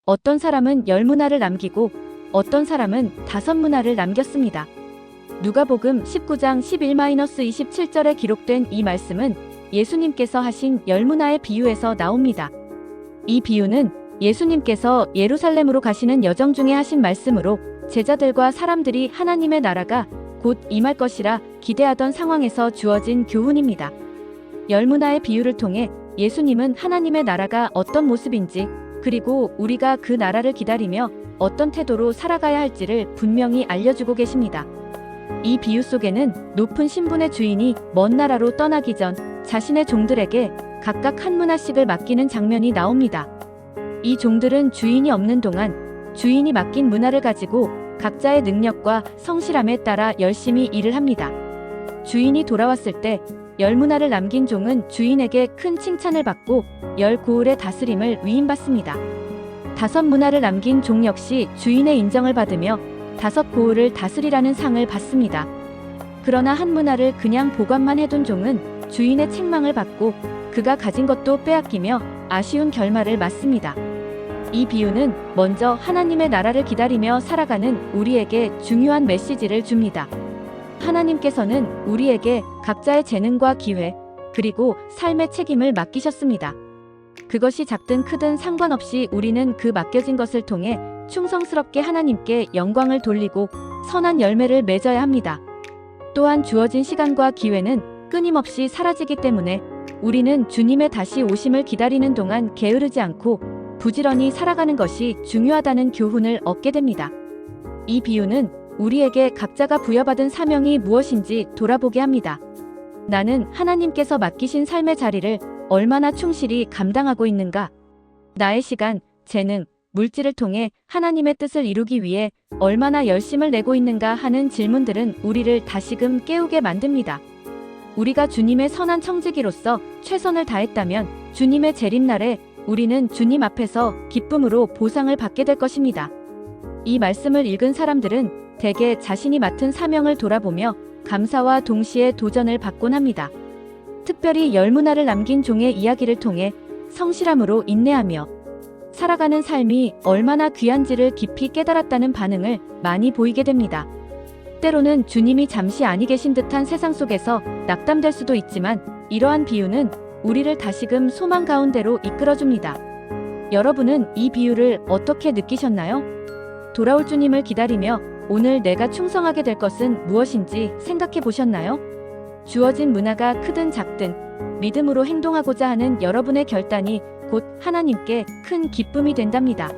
어떤 사람은 10문화를 남기고 어떤 사람은 5문화를 남겼습니다. 누가복음 19장 11-27절에 기록된 이 말씀은 예수님께서 하신 10문화의 비유에서 나옵니다. 이 비유는 예수님께서 예루살렘으로 가시는 여정 중에 하신 말씀으로 제자들과 사람들이 하나님의 나라가 곧 임할 것이라 기대하던 상황에서 주어진 교훈입니다. 10문화의 비유를 통해 예수님은 하나님의 나라가 어떤 모습인지, 그리고 우리가 그 나라를 기다리며 어떤 태도로 살아가야 할지를 분명히 알려주고 계십니다. 이 비유 속에는 높은 신분의 주인이 먼 나라로 떠나기 전 자신의 종들에게 각각 한 문화씩을 맡기는 장면이 나옵니다. 이 종들은 주인이 없는 동안 주인이 맡긴 문화를 가지고 각자의 능력과 성실함에 따라 열심히 일을 합니다. 주인이 돌아왔을 때 10문화를 남긴 종은 주인에게 큰 칭찬을 받고 10고을의 다스림을 위임받습니다. 5문화를 남긴 종 역시 주인의 인정을 받으며 5고을을 다스리라는 상을 받습니다. 그러나 1문화를 그냥 보관만 해둔 종은 주인의 책망을 받고 그가 가진 것도 빼앗기며 아쉬운 결말을 맞습니다. 이 비유는 먼저 하나님의 나라를 기다리며 살아가는 우리에게 중요한 메시지를 줍니다. 하나님께서는 우리에게 각자의 재능과 기회, 그리고 삶의 책임을 맡기셨습니다. 그것이 작든 크든 상관없이 우리는 그 맡겨진 것을 통해 충성스럽게 하나님께 영광을 돌리고 선한 열매를 맺어야 합니다. 또한 주어진 시간과 기회는 끊임없이 사라지기 때문에 우리는 주님의 다시 오심을 기다리는 동안 게으르지 않고 부지런히 살아가는 것이 중요하다는 교훈을 얻게 됩니다. 이 비유는 우리에게 각자가 부여받은 사명이 무엇인지 돌아보게 합니다. 나는 하나님께서 맡기신 삶의 자리를 얼마나 충실히 감당하고 있는가? 나의 시간, 재능, 물질을 통해 하나님의 뜻을 이루기 위해 얼마나 열심을 내고 있는가 하는 질문들은 우리를 다시금 깨우게 만듭니다. 우리가 주님의 선한 청지기로서 최선을 다했다면 주님의 재림날에 우리는 주님 앞에서 기쁨으로 보상을 받게 될 것입니다. 이 말씀을 읽은 사람들은 대개 자신이 맡은 사명을 돌아보며 감사와 동시에 도전을 받곤 합니다. 특별히 10문화를 남긴 종의 이야기를 통해 성실함으로 인내하며 살아가는 삶이 얼마나 귀한지를 깊이 깨달았다는 반응을 많이 보이게 됩니다. 때로는 주님이 잠시 아니 계신 듯한 세상 속에서 낙담될 수도 있지만 이러한 비유는 우리를 다시금 소망 가운데로 이끌어줍니다. 여러분은 이 비유를 어떻게 느끼셨나요? 돌아올 주님을 기다리며 오늘 내가 충성하게 될 것은 무엇인지 생각해 보셨나요? 주어진 문화가 크든 작든 믿음으로 행동하고자 하는 여러분의 결단이 곧 하나님께 큰 기쁨이 된답니다.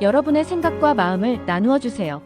여러분의 생각과 마음을 나누어 주세요.